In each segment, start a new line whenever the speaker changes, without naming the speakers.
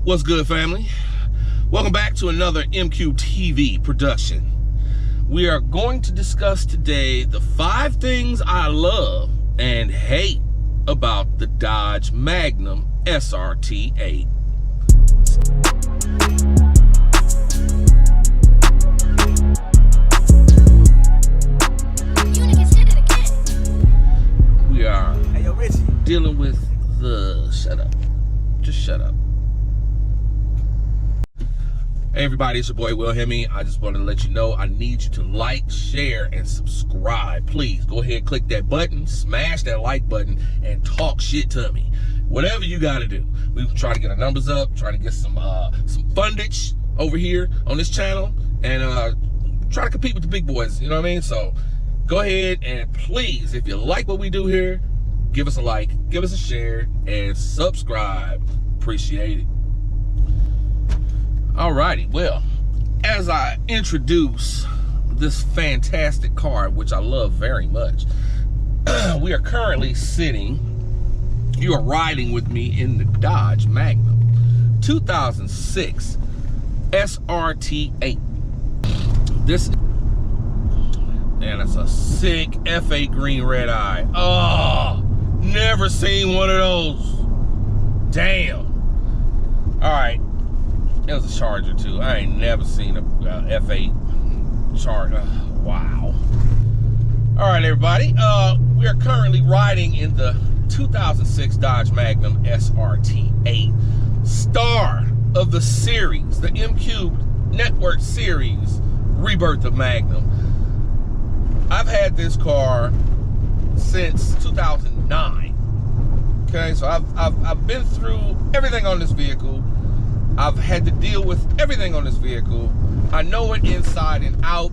What's good, family? Welcome back to another MQTV production. We are going to discuss today the 5 things I love and hate about the Dodge Magnum SRT8. We are dealing with the... Shut up. Just shut up. Hey everybody, it's your boy Will Hemi. I just wanted to let you know I need you to like, share, and subscribe. Please go ahead, click that button, smash that like button, and talk shit to me. Whatever you gotta do. We try to get our numbers up, try to get some fundage over here on this channel, and try to compete with the big boys, you know what I mean? So go ahead and please, if you like what we do here, give us a like, give us a share, and subscribe. Appreciate it. Alrighty, well, as I introduce this fantastic car, which I love very much, we are currently sitting, you are riding with me in the Dodge Magnum 2006 SRT8. This, man, that's a sick F8 green red eye. Oh, never seen one of those. Damn. All right. It was a Charger too. I ain't never seen a F8 Charger. Wow. All right, everybody. We are currently riding in the 2006 Dodge Magnum SRT8, star of the series, the MQ Network series, Rebirth of Magnum. I've had this car since 2009. Okay, so I've been through everything on this vehicle. I've had to deal with everything on this vehicle. I know it inside and out,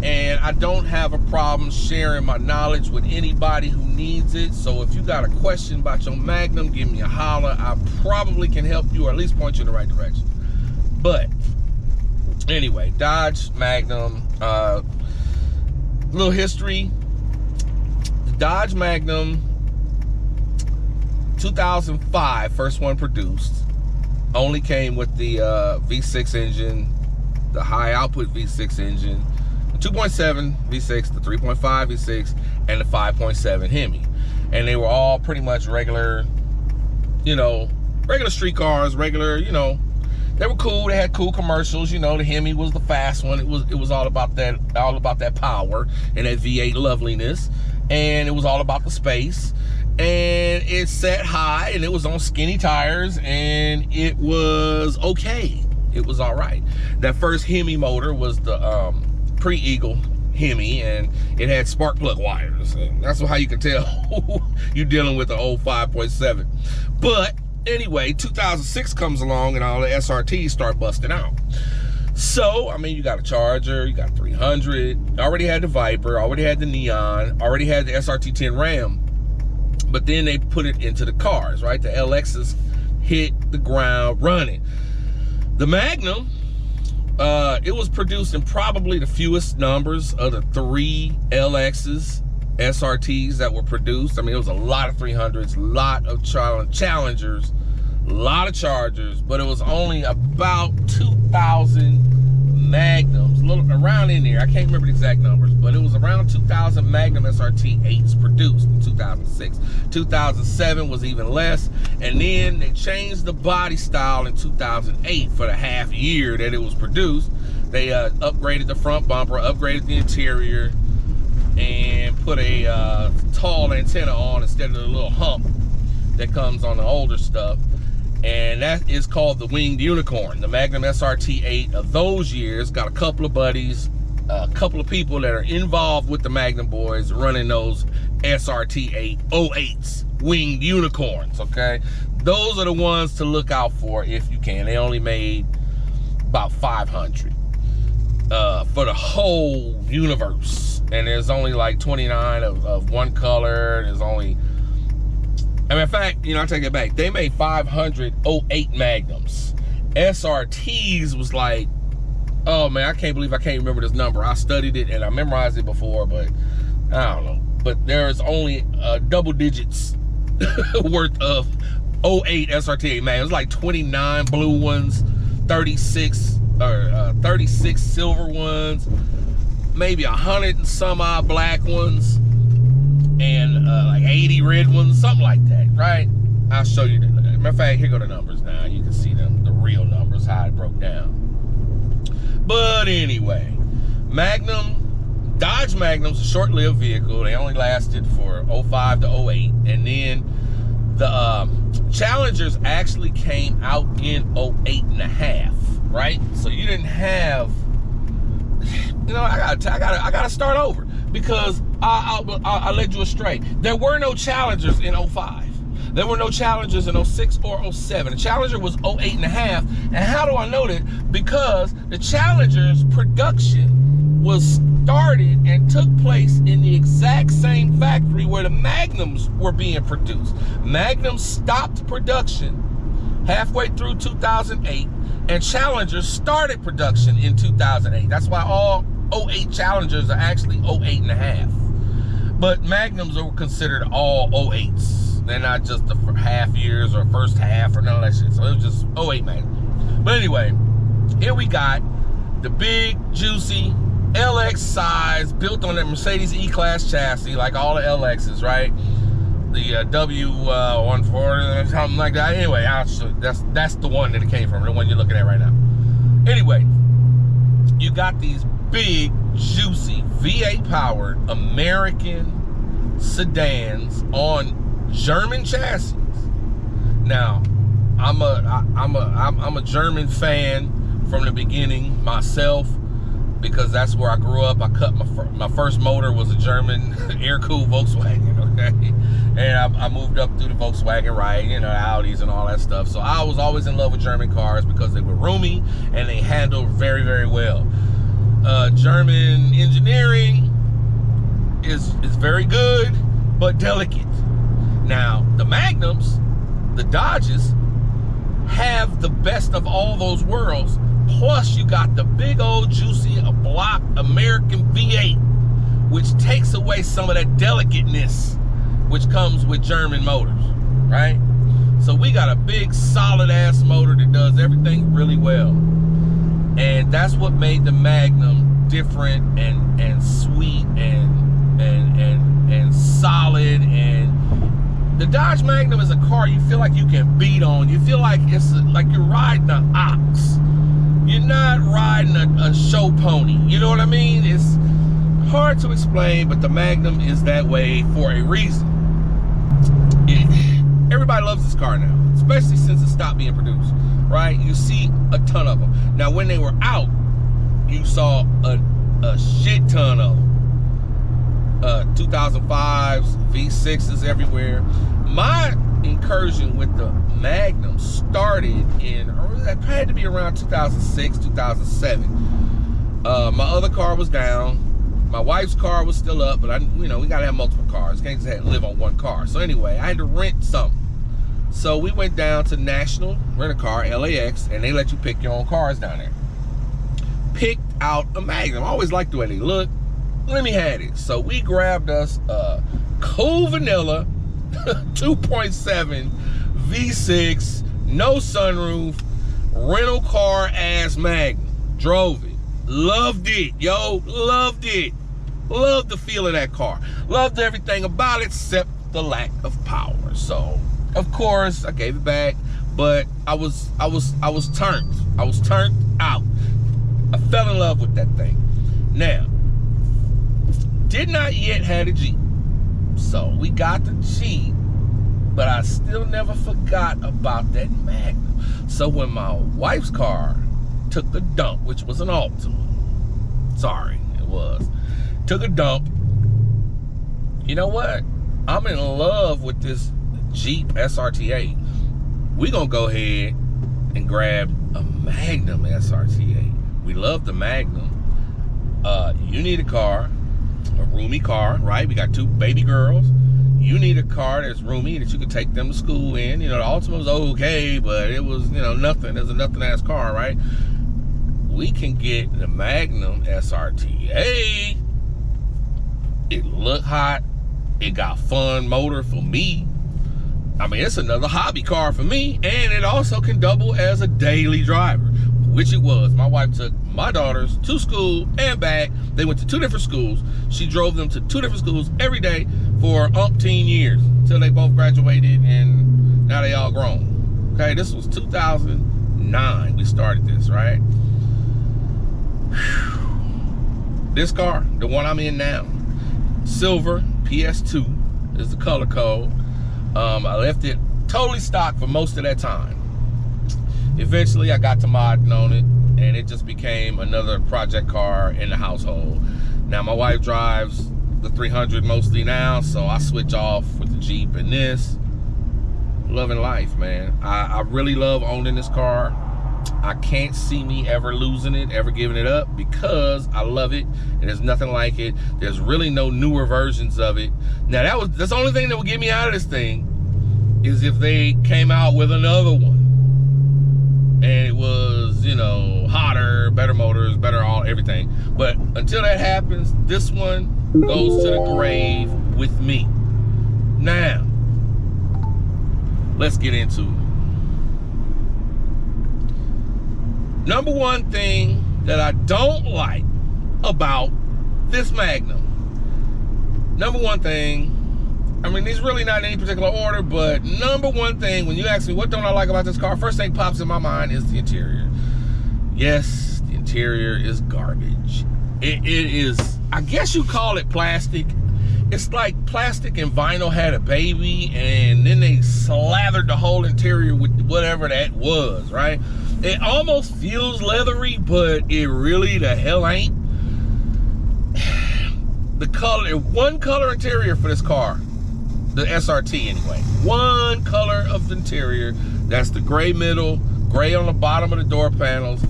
and I don't have a problem sharing my knowledge with anybody who needs it. So if you got a question about your Magnum, give me a holler. I probably can help you, or at least point you in the right direction. But anyway, Dodge Magnum, little history. The Dodge Magnum 2005, first one produced. Only came with the V6 engine, the high output V6 engine, the 2.7 V6, the 3.5 V6, and the 5.7 Hemi. And they were all pretty much regular, regular street cars, regular, they were cool. They had cool commercials. The Hemi was the fast one. It was all about that power and that V8 loveliness, and it was all about the space. And it sat high, and it was on skinny tires, and it was okay. It was all right. That first Hemi motor was the pre-Eagle Hemi, and it had spark plug wires. And that's how you can tell you're dealing with the old 5.7. But anyway, 2006 comes along, and all the SRTs start busting out. So, I mean, you got a Charger, you got a 300, already had the Viper, already had the Neon, already had the SRT10 Ram. But then they put it into the cars, right? The LXs hit the ground running. The Magnum, it was produced in probably the fewest numbers of the 3 LXs, SRTs that were produced. I mean, it was a lot of 300s, a lot of Challengers, a lot of Chargers, but it was only about 2,000 Magnums, a little around in there. I can't remember the exact numbers, but it was around 2,000 Magnum SRT8s produced in 2006. 2007 was even less, and then they changed the body style in 2008 for the half year that it was produced. They upgraded the front bumper, upgraded the interior, and put a tall antenna on instead of the little hump that comes on the older stuff. And that is called the Winged Unicorn. The Magnum SRT8 of those years got a couple of buddies, a couple of people that are involved with the Magnum boys running those SRT808s, Winged Unicorns, okay? Those are the ones to look out for if you can. They only made about 500 for the whole universe. And there's only like 29 of one color. There's only... I mean, in fact, I take it back. They made 508 Magnums. SRTs was like, oh man, I can't believe I can't remember this number. I studied it and I memorized it before, but I don't know. But there's only double digits worth of 08 SRT8 Magnum. It was like 29 blue ones, 36 silver ones, maybe 100 and some odd black ones, and like 80 red ones, something like that, right? I'll show you the, matter of fact, here go the numbers now. You can see them, the real numbers, how it broke down. But anyway, Magnum, Dodge Magnum's a short-lived vehicle. They only lasted for 05 to 08. And then the Challengers actually came out in 08 and a half, right? So you didn't have, you know, I gotta start over, because I led you astray. There were no Challengers in 05. There were no Challengers in 06 or 07. The Challenger was 08 and a half. And how do I know that? Because the Challenger's production was started and took place in the exact same factory where the Magnums were being produced. Magnum stopped production halfway through 2008, and Challengers started production in 2008. That's why all 08 Challengers are actually 08 and a half. But Magnums are considered all 08s. They're not just the half years or first half or none of that shit. So it was just 08 Magnum. But anyway, here we got the big, juicy LX size, built on that Mercedes E-Class chassis, like all the LXs, right? The W140, something like that. Anyway, I'll show you. That's the one that it came from, the one you're looking at right now. Anyway, you got these big, juicy, V8 powered American sedans on German chassis. Now, I'm a German fan from the beginning myself, because that's where I grew up. I cut my first motor was a German air-cooled Volkswagen, okay? And I moved up through the Volkswagen, right? You know, Audis and all that stuff. So I was always in love with German cars because they were roomy and they handled very, very well. German engineering is very good, but delicate. Now, the Magnums, the Dodges, have the best of all those worlds. Plus, you got the big old juicy block American V8, which takes away some of that delicateness which comes with German motors, right? So we got a big solid ass motor that does everything really well. And that's what made the Magnum different and sweet and solid. And the Dodge Magnum is a car you feel like you can beat on. You feel like it's like you're riding an ox. You're not riding a show pony. You know what I mean? It's hard to explain, but the Magnum is that way for a reason. Everybody loves this car now, especially since it stopped being produced, right? You see a ton of them. Now, when they were out, you saw a shit ton of them. 2005s, V6s everywhere. My incursion with the Magnum started in, it had to be around 2006, 2007. My other car was down. My wife's car was still up, but we gotta have multiple cars. Can't just live on one car. So anyway, I had to rent something. So we went down to National Rent-A-Car, LAX, and they let you pick your own cars down there. Picked out a Magnum. I always liked the way they look. Let me have it. So we grabbed us a cool vanilla 2.7 V6, no sunroof, rental car ass Magnum. Drove it. Loved it, yo. Loved it. Loved the feel of that car. Loved everything about it except the lack of power. So, of course, I gave it back, but I was turned. I was turned out. I fell in love with that thing. Now, did not yet have a Jeep. So we got the Jeep, but I still never forgot about that Magnum. So when my wife's car took a dump, which was an Altima, sorry, it was, took a dump, you know what? I'm in love with this Jeep SRT8. We're gonna go ahead and grab a Magnum SRT8. We love the Magnum. You need a car, a roomy car, right? We got two baby girls. You need a car that's roomy that you can take them to school in. You know, the Altima was okay, but it was, nothing. It was a nothing ass car, right? We can get the Magnum SRT8. It look hot. It got fun motor for me. I mean, it's another hobby car for me, and it also can double as a daily driver, which it was. My wife took my daughters to school and back. They went to 2 different schools. She drove them to 2 different schools every day for umpteen years until they both graduated, and now they all grown. Okay, this was 2009 we started this, right? This car, the one I'm in now, silver, PS2 is the color code. I left it totally stock for most of that time. Eventually I got to modding on it, and it just became another project car in the household. Now my wife drives the 300 mostly now, so I switch off with the Jeep and this. Loving life, man. I really love owning this car. I can't see me ever losing it, ever giving it up, because I love it and there's nothing like it. There's really no newer versions of it. Now that's the only thing that would get me out of this thing, is if they came out with another one and it was, you know, hotter, better motors, better everything. But until that happens, this one goes to the grave with me. Now, let's get into it. Number one thing that I don't like about this Magnum. Number one thing, I mean, these really not in any particular order, but number one thing, when you ask me what don't I like about this car, first thing pops in my mind is the interior. Yes, the interior is garbage. It is, I guess you call it plastic. It's like plastic and vinyl had a baby, and then they slathered the whole interior with whatever that was, right? It almost feels leathery, but it really the hell ain't. The color, one color interior for this car, the SRT anyway. One color of the interior. That's the gray middle, gray on the bottom of the door panels,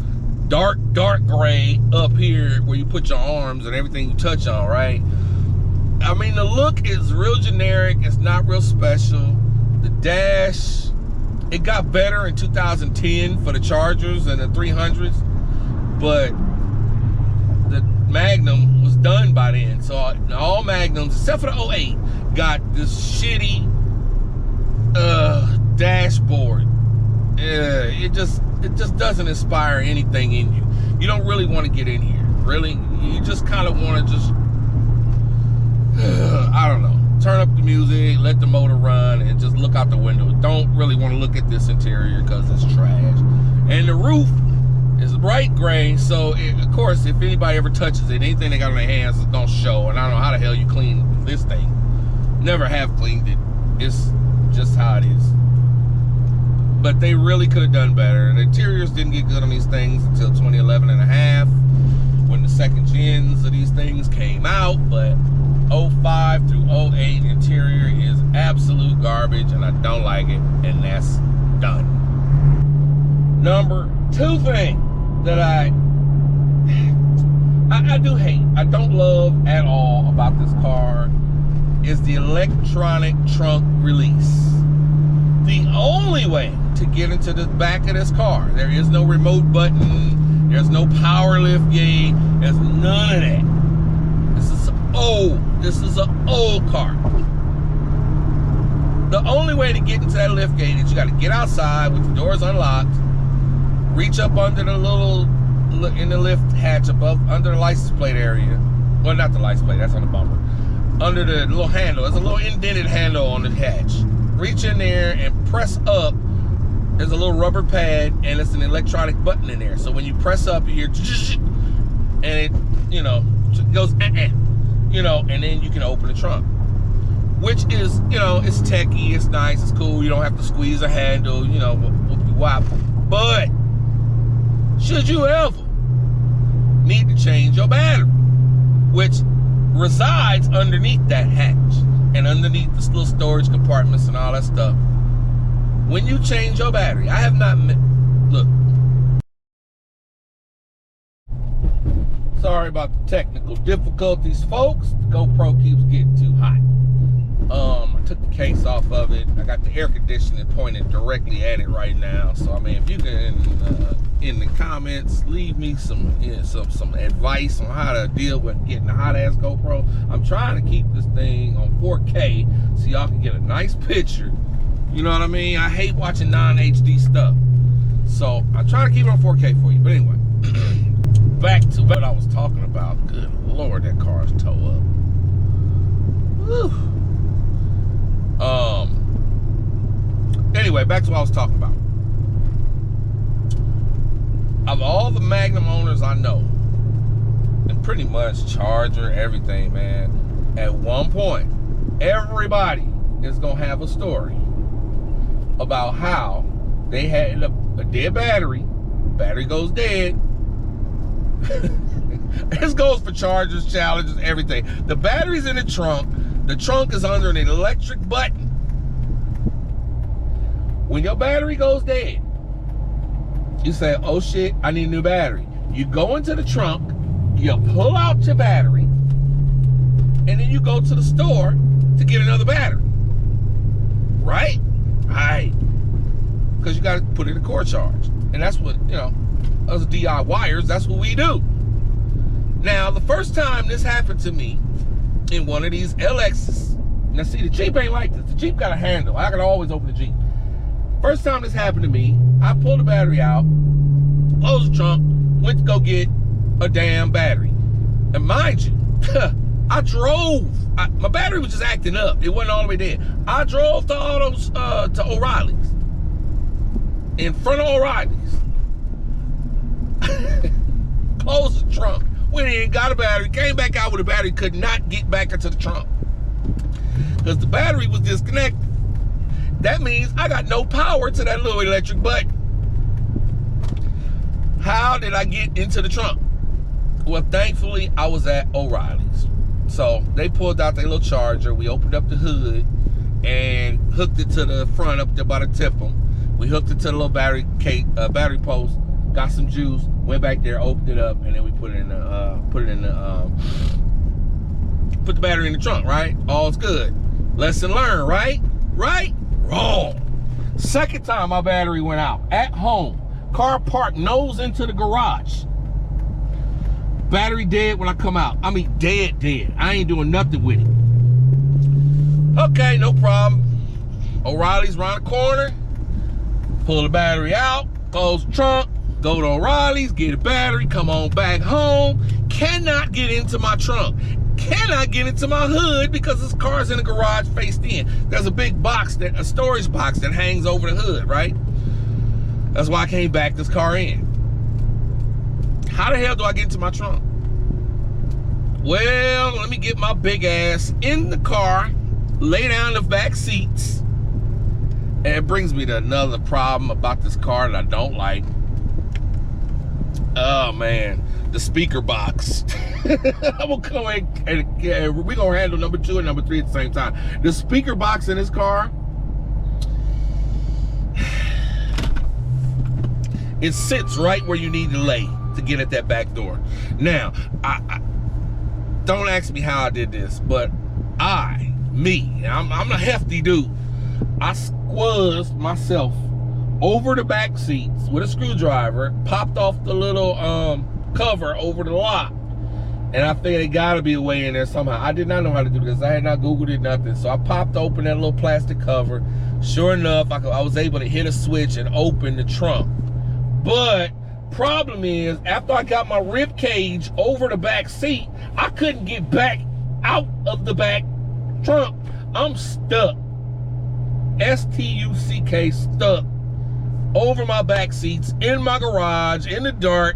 dark gray up here where you put your arms and everything you touch on, right? I mean, the look is real generic. It's not real special. The dash, it got better in 2010 for the Chargers and the 300s, but the Magnum was done by then. So all Magnums, except for the 08, got this shitty dashboard. It just doesn't inspire anything in you. You don't really want to get in here, really. You just kind of want to just, I don't know, turn up the music, let the motor run, and just look out the window. Don't really want to look at this interior because it's trash. And the roof is bright gray, so of course, if anybody ever touches it, anything they got on their hands is gonna show. And I don't know how the hell you clean this thing. Never have cleaned it. It's just how it is. But they really could have done better. The interiors didn't get good on these things until 2011 and a half, when the second gens of these things came out. But 05 through 08 interior is absolute garbage, and I don't like it, and that's done. Number two thing that I do hate, I don't love at all about this car, is the electronic trunk release. The only way to get into the back of this car, there is no remote button, there's no power lift gate, there's none of that. This is an old car. The only way to get into that lift gate is you got to get outside with the doors unlocked, reach up under the little, in the lift hatch above, under the license plate area. Well, not the license plate, that's on the bumper. Under the little handle, there's a little indented handle on the hatch. Reach in there and press up. There's a little rubber pad, and it's an electronic button in there. So when you press up, you hear, and it, you know, goes, you know, and then you can open the trunk. Which is, you know, it's techie, it's nice, it's cool. You don't have to squeeze a handle, you know, whop. But should you ever need to change your battery, which resides underneath that hatch and underneath the little storage compartments and all that stuff, when you change your battery, I have not look, sorry about the technical difficulties, folks. The GoPro keeps getting too hot. I took the case off of it. I got the air conditioning pointed directly at it right now. So I mean, if you can in the comments leave me some advice on how to deal with getting a hot ass GoPro. I'm trying to keep this thing on 4K so y'all can get a nice picture, You know what I mean? I hate watching non-HD stuff. So I try to keep it on 4K for you. But anyway, back to what I was talking about. Good Lord, that car is toe up. Whew. Anyway, back to what I was talking about. Of all the Magnum owners I know, and pretty much Charger, everything, man, at one point, everybody is gonna have a story about how they had a dead battery goes dead. This goes for Chargers, Challengers, everything. The battery's in the trunk is under an electric button. When your battery goes dead, you say, oh shit, I need a new battery. You go into the trunk, you pull out your battery, and then you go to the store to get another battery. Right? Right. Because you got to put in a core charge. And that's what, you know, us DIYers, that's what we do. Now, the first time this happened to me in one of these LXs, now see, the Jeep ain't like this. The Jeep got a handle. I can always open the Jeep. First time this happened to me, I pulled the battery out, closed the trunk, went to go get a damn battery. And mind you, I drove. My battery was just acting up. It wasn't all the way dead. I drove to O'Reilly's. In front of O'Reilly's. Closed the trunk. Went in, got a battery, came back out with a battery, could not get back into the trunk. Because the battery was disconnected. That means I got no power to that little electric button. How did I get into the trunk? Well, thankfully, I was at O'Reilly's. So they pulled out their little charger. We opened up the hood and hooked it to the front up there by the tip'em. We hooked it to the little battery post, got some juice, went back there, opened it up, and then we put the battery in the trunk, right? All's good. Lesson learned, right? Right? Wrong. Second time my battery went out, at home, car parked nose into the garage. Battery dead when I come out. I mean, dead. I ain't doing nothing with it. Okay, no problem. O'Reilly's around the corner. Pull the battery out, close the trunk, go to O'Reilly's, get a battery, come on back home. Cannot get into my trunk. Cannot get into my hood because this car's in the garage faced in. There's a big box, a storage box that hangs over the hood, right? That's why I can't back this car in. How the hell do I get into my trunk? Well, let me get my big ass in the car, lay down the back seats. And it brings me to another problem about this car that I don't like. Oh man, the speaker box. I'm gonna come in and we're gonna handle number 2 and number 3 at the same time. The speaker box in this car, it sits right where you need to lay to get at that back door. Now, I don't ask me how I did this, but I'm a hefty dude. I squeezed myself over the back seats with a screwdriver, popped off the little cover over the lock, and I figured it gotta be a way in there somehow. I did not know how to do this. I had not Googled it, nothing. So I popped open that little plastic cover. Sure enough, I was able to hit a switch and open the trunk. But problem is, after I got my rib cage over the back seat, I couldn't get back out of the back trunk. I'm stuck. S-T-U-C-K, stuck over my back seats in my garage in the dark.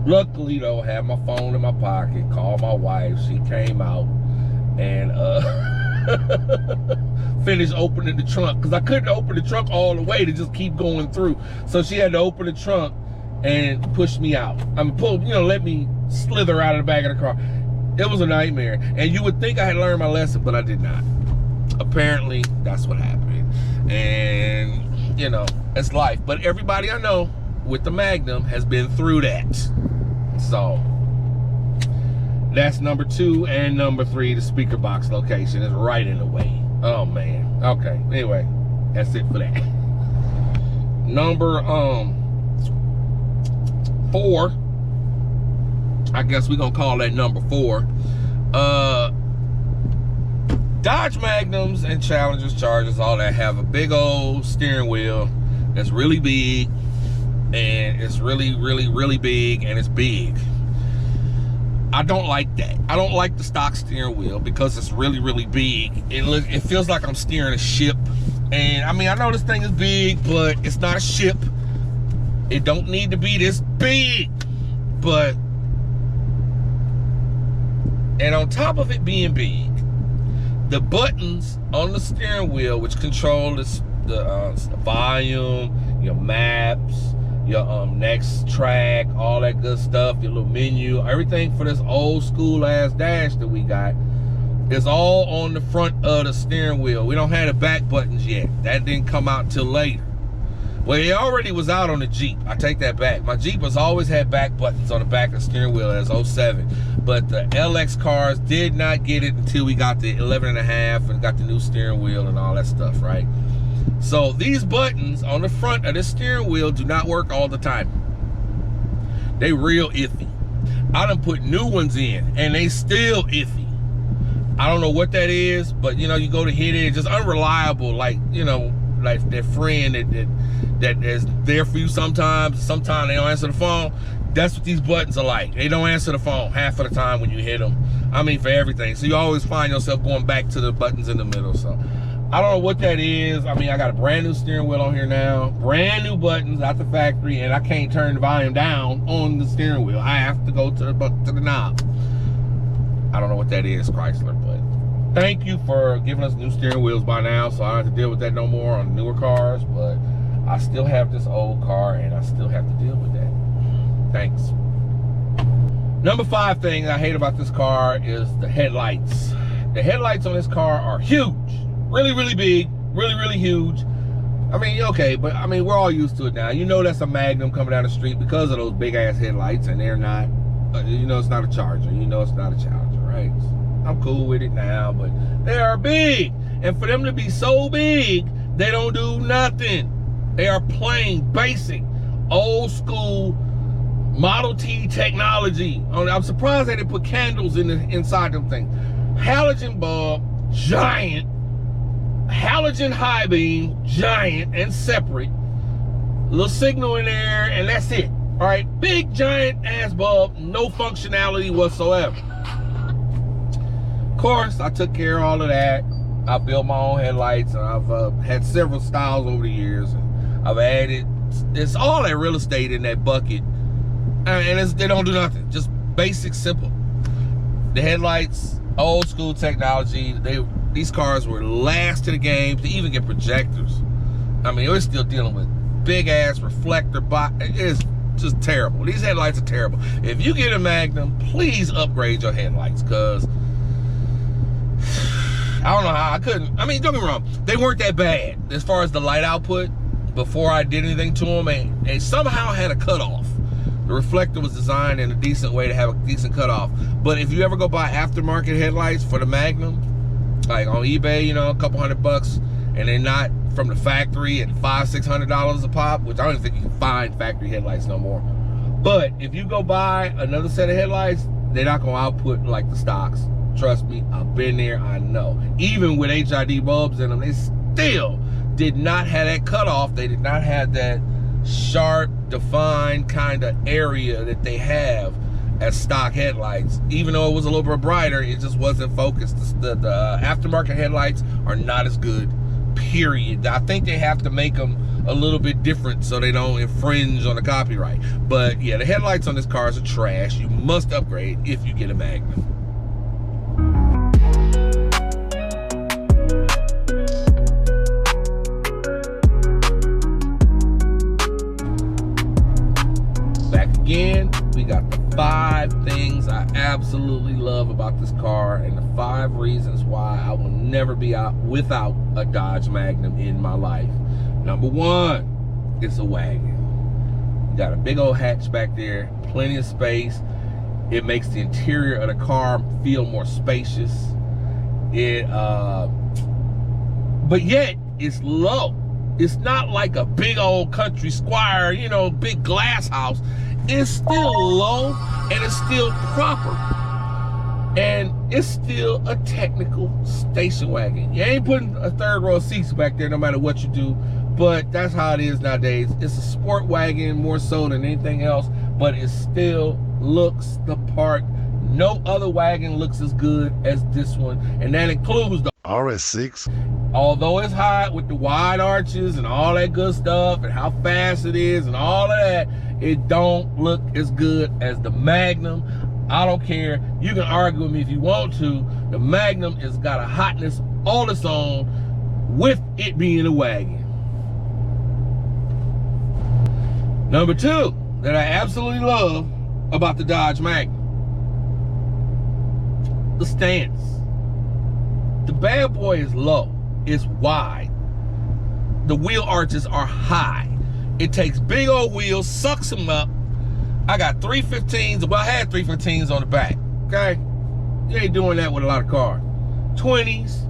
Luckily though, I had my phone in my pocket, called my wife, she came out and finished opening the trunk, because I couldn't open the trunk all the way to just keep going through. So she had to open the trunk and push me out. I mean, let me slither out of the back of the car. It was a nightmare. And you would think I had learned my lesson, but I did not. Apparently, that's what happened. And, it's life. But everybody I know with the Magnum has been through that. So, that's number 2 and number 3. The speaker box location is right in the way. Oh, man. Okay. Anyway, that's it for that. Number 4. I guess we're gonna call that number 4. Dodge Magnums and Challengers, Chargers, all that have a big old steering wheel that's really big, and it's really, really, really big, and it's big. I don't like that. I don't like the stock steering wheel because it's really, really big. It feels like I'm steering a ship. And I mean, I know this thing is big, but it's not a ship. It don't need to be this big. But, and on top of it being big, the buttons on the steering wheel, which control the volume, your maps, your next track, all that good stuff, your little menu, everything for this old school ass dash that we got is all on the front of the steering wheel. We don't have the back buttons yet. That didn't come out until later. Well, it already was out on the Jeep. I take that back. My Jeep has always had back buttons on the back of the steering wheel as 07. But the LX cars did not get it until we got the 11.5 and got the new steering wheel and all that stuff, right? So these buttons on the front of the steering wheel do not work all the time. They real iffy. I done put new ones in and they still iffy. I don't know what that is, but you know, you go to hit it, it's just unreliable. Like, you know, like that friend that is there for you sometimes they don't answer the phone. That's what these buttons are like. They don't answer the phone half of the time when you hit them. I mean, for everything. So you always find yourself going back to the buttons in the middle. So I don't know what that is. I mean, I got a brand new steering wheel on here now, brand new buttons out the factory, and I can't turn the volume down on the steering wheel. I have to go to the knob. I don't know what that is, Chrysler, but thank you for giving us new steering wheels by now, so I don't have to deal with that no more on newer cars. But I still have this old car, and I still have to deal with that. Thanks. Number 5 thing I hate about this car is the headlights. The headlights on this car are huge. Really, really big, really, really huge. I mean, okay, but I mean, we're all used to it now. You know that's a Magnum coming down the street because of those big ass headlights, and they're not, you know it's not a Charger. You know it's not a Challenger, right? I'm cool with it now, but they are big. And for them to be so big, they don't do nothing. They are plain, basic, old school Model T technology. I'm surprised they didn't put candles inside them things. Halogen bulb, giant. Halogen high beam, giant and separate, little signal in there, and that's it. All right, big giant ass bulb, no functionality whatsoever. Of course, I took care of all of that. I built my own headlights, and I've had several styles over the years. And I've added, it's all that real estate in that bucket, and they don't do nothing. Just basic, simple. The headlights, old school technology. These cars were last to the game to even get projectors. I mean, we're still dealing with big ass reflector box. It's just terrible. These headlights are terrible. If you get a Magnum, please upgrade your headlights, because I don't know how I couldn't. I mean, don't get me wrong, they weren't that bad as far as the light output before I did anything to them, and they somehow had a cutoff. The reflector was designed in a decent way to have a decent cutoff. But if you ever go buy aftermarket headlights for the Magnum, like on eBay, you know, a couple $100, and they're not from the factory at $500–600 a pop, which I don't even think you can find factory headlights no more. But if you go buy another set of headlights, they're not gonna output like the stocks. Trust me, I've been there, I know. Even with HID bulbs in them, they still did not have that cutoff. They did not have that sharp, defined kind of area that they have as stock headlights. Even though it was a little bit brighter, it just wasn't focused. The aftermarket headlights are not as good, period. I think they have to make them a little bit different so they don't infringe on the copyright. But yeah, the headlights on this car are trash. You must upgrade if you get a Magnum. Again, we got the 5 things I absolutely love about this car, and the 5 reasons why I will never be out without a Dodge Magnum in my life. Number 1, it's a wagon. You got a big old hatch back there, plenty of space. It makes the interior of the car feel more spacious. But yet it's low. It's not like a big old country squire, you know, big glass house. It's still low, and it's still proper. And it's still a technical station wagon. You ain't putting a third row of seats back there no matter what you do, but that's how it is nowadays. It's a sport wagon more so than anything else, but it still looks the part. No other wagon looks as good as this one, and that includes the
RS6.
Although it's hot with the wide arches and all that good stuff and how fast it is and all of that, it don't look as good as the Magnum. I don't care. You can argue with me if you want to. The Magnum has got a hotness all its own with it being a wagon. Number two that I absolutely love about the Dodge Magnum, the stance. The bad boy is low, it's wide. The wheel arches are high. It takes big old wheels, sucks them up. I got 315s, well, I had 315s on the back, okay? You ain't doing that with a lot of cars. 20s,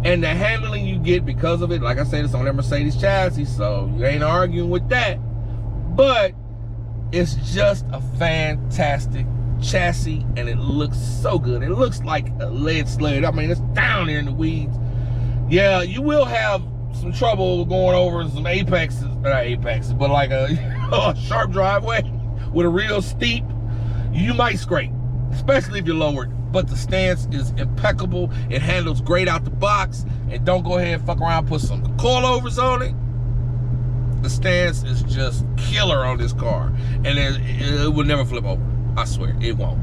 and the handling you get because of it, like I said, it's on that Mercedes chassis, so you ain't arguing with that. But it's just a fantastic chassis, and it looks so good. It looks like a lead sled. I mean, it's down there in the weeds. Yeah, you will have some trouble going over some apexes, not apexes, but like a sharp driveway with a real steep. You might scrape, especially if you're lowered, but the stance is impeccable. It handles great out the box, and don't go ahead and fuck around, put some coilovers on it. The stance is just killer on this car, and it will never flip over. I swear, it won't.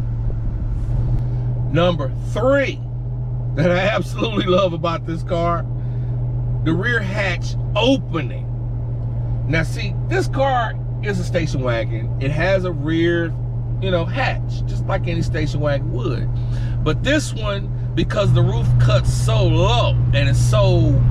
Number three that I absolutely love about this car, the rear hatch opening. Now see, this car is a station wagon. It has a rear, hatch, just like any station wagon would. But this one, because the roof cuts so low and it's so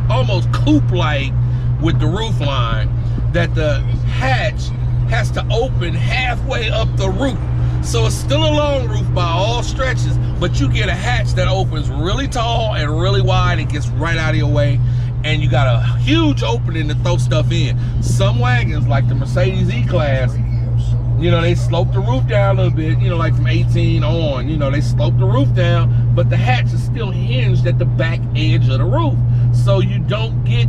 almost coupe-like with the roof line, that the hatch has to open halfway up the roof. So it's still a long roof by all stretches, but you get a hatch that opens really tall and really wide. It gets right out of your way, and you got a huge opening to throw stuff in. Some wagons, like the Mercedes E-Class, they slope the roof down a little bit, like from 18 on, they slope the roof down, but the hatch is still hinged at the back edge of the roof. So you don't get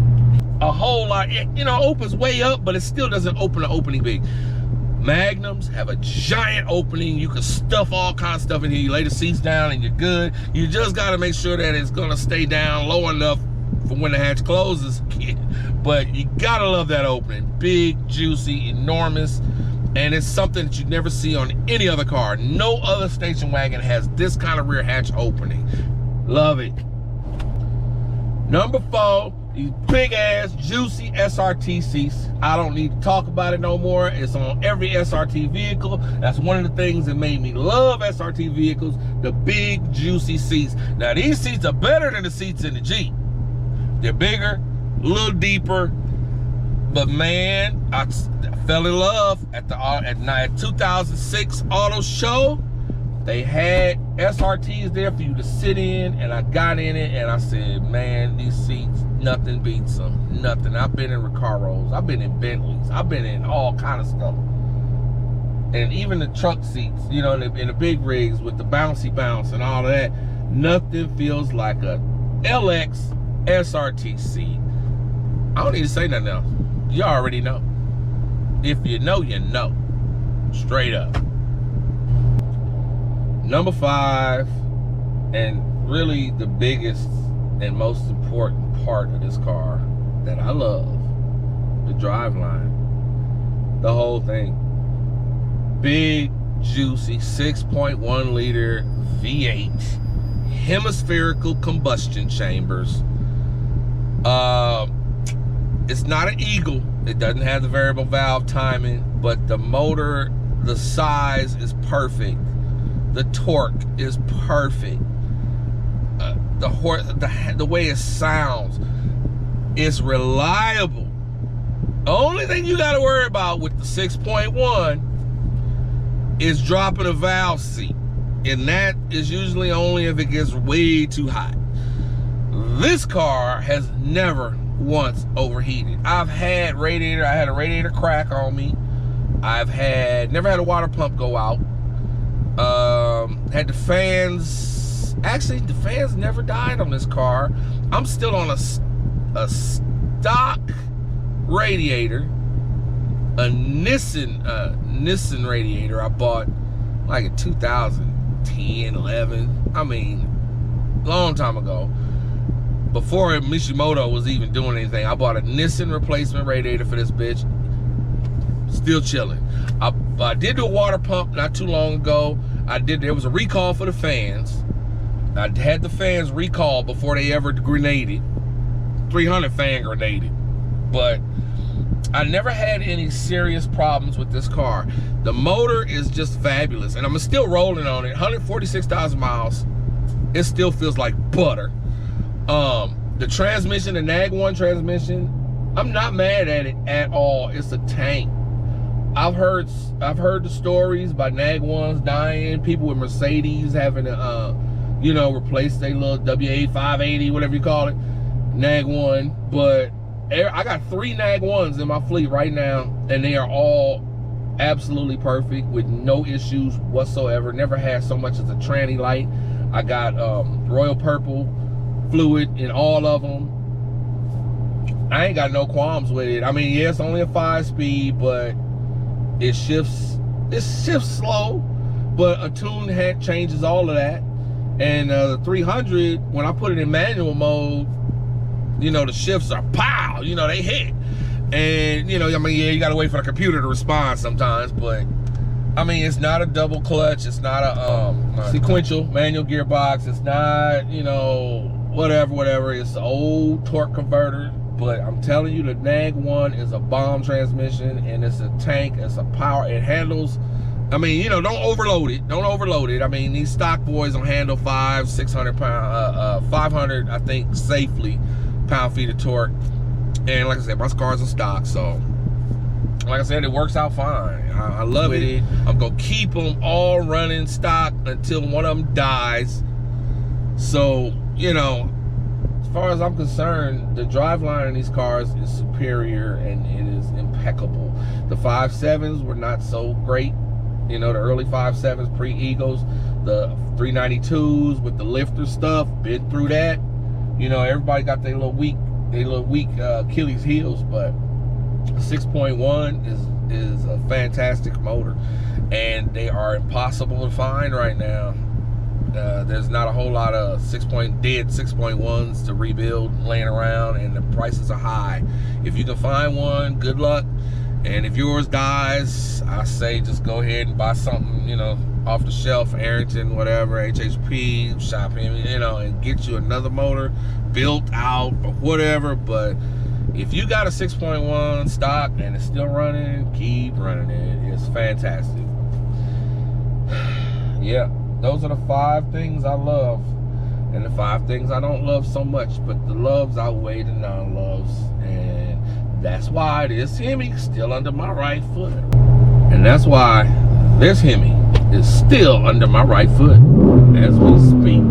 a whole lot, it opens way up, but it still doesn't open the opening big. Magnums have a giant opening. You can stuff all kinds of stuff in here. You lay the seats down and you're good. You just got to make sure that it's going to stay down low enough for when the hatch closes. But you got to love that opening. Big, juicy, enormous. And it's something that you never see on any other car. No other station wagon has this kind of rear hatch opening. Love it. Number four, these big ass juicy SRT seats. I don't need to talk about it no more. It's on every SRT vehicle. That's one of the things that made me love SRT vehicles, the big juicy seats. Now these seats are better than the seats in the Jeep. They're bigger, a little deeper, but man, I fell in love at the 2006 auto show. They had SRTs there for you to sit in, and I got in it and I said, man, these seats, nothing beats them, nothing. I've been in Recaros, I've been in Bentleys, I've been in all kind of stuff. And even the truck seats, in the big rigs with the bouncy bounce and all of that, nothing feels like a LX SRT seat. I don't need to say nothing else. You already know. If you know, you know. Straight up. Number five, and really the biggest and most important part of this car that I love, the driveline, the whole thing. Big, juicy 6.1 liter V8, hemispherical combustion chambers. It's not an Eagle. It doesn't have the variable valve timing, but the motor, the size is perfect. The torque is perfect. The way it sounds is reliable. The only thing you got to worry about with the 6.1 is dropping a valve seat, and that is usually only if it gets way too hot. This car has never once overheated. I had a radiator crack on me. Never had a water pump go out. Had the fans. Actually, the fans never died on this car. I'm still on a stock radiator, a Nissan radiator I bought like in 2010, 11. I mean, long time ago. Before Mishimoto was even doing anything, I bought a Nissan replacement radiator for this bitch. Still chilling. I did do a water pump not too long ago. There was a recall for the fans. I had the fans recalled before they ever grenaded. 300 fan grenaded. But I never had any serious problems with this car. The motor is just fabulous, and I'm still rolling on it. 146,000 miles. It still feels like butter. The transmission, the NAG1 transmission, I'm not mad at it at all. It's a tank. I've heard the stories about NAG1s dying, people with Mercedes having to replace their little W8 580, whatever you call it, NAG1. But I got 3 NAG1s in my fleet right now, and they are all absolutely perfect with no issues whatsoever. Never had so much as a tranny light. I got royal purple fluid in all of them. I ain't got no qualms with it. I mean, yeah, it's only a 5-speed, but it shifts slow, but a tune head changes all of that. And the 300, when I put it in manual mode, the shifts are pow, they hit. And I mean, yeah, you gotta wait for the computer to respond sometimes, but I mean, it's not a double clutch, it's not a sequential manual gearbox, it's not, whatever. It's an old torque converter. But I'm telling you, the NAG1 is a bomb transmission, and it's a tank, it's a power, it handles, I mean, don't overload it. Don't overload it. I mean, these stock boys will handle 500 pound, 500, I think, safely, pound-feet of torque. And like I said, my car's in stock, so like I said, it works out fine. I love it. I'm gonna keep them all running stock until one of them dies. So, as far as I'm concerned, the driveline in these cars is superior and it is impeccable. The 5.7s were not so great. The early 5.7s, pre-Egos. The 392s with the lifter stuff, been through that. Everybody got their little weak Achilles heels, but 6.1 is a fantastic motor, and they are impossible to find right now. There's not a whole lot of dead 6.1s to rebuild laying around, and the prices are high. If you can find one, good luck. And if yours dies, I say just go ahead and buy something, off the shelf, Arrington, whatever, HHP, shopping, and get you another motor built out or whatever. But if you got a 6.1 stock and it's still running, keep running it. It's fantastic. Yeah. Those are the 5 things I love, and the 5 things I don't love so much, but the loves outweigh the non-loves, and that's why this Hemi is still under my right foot. And that's why this Hemi is still under my right foot as we speak.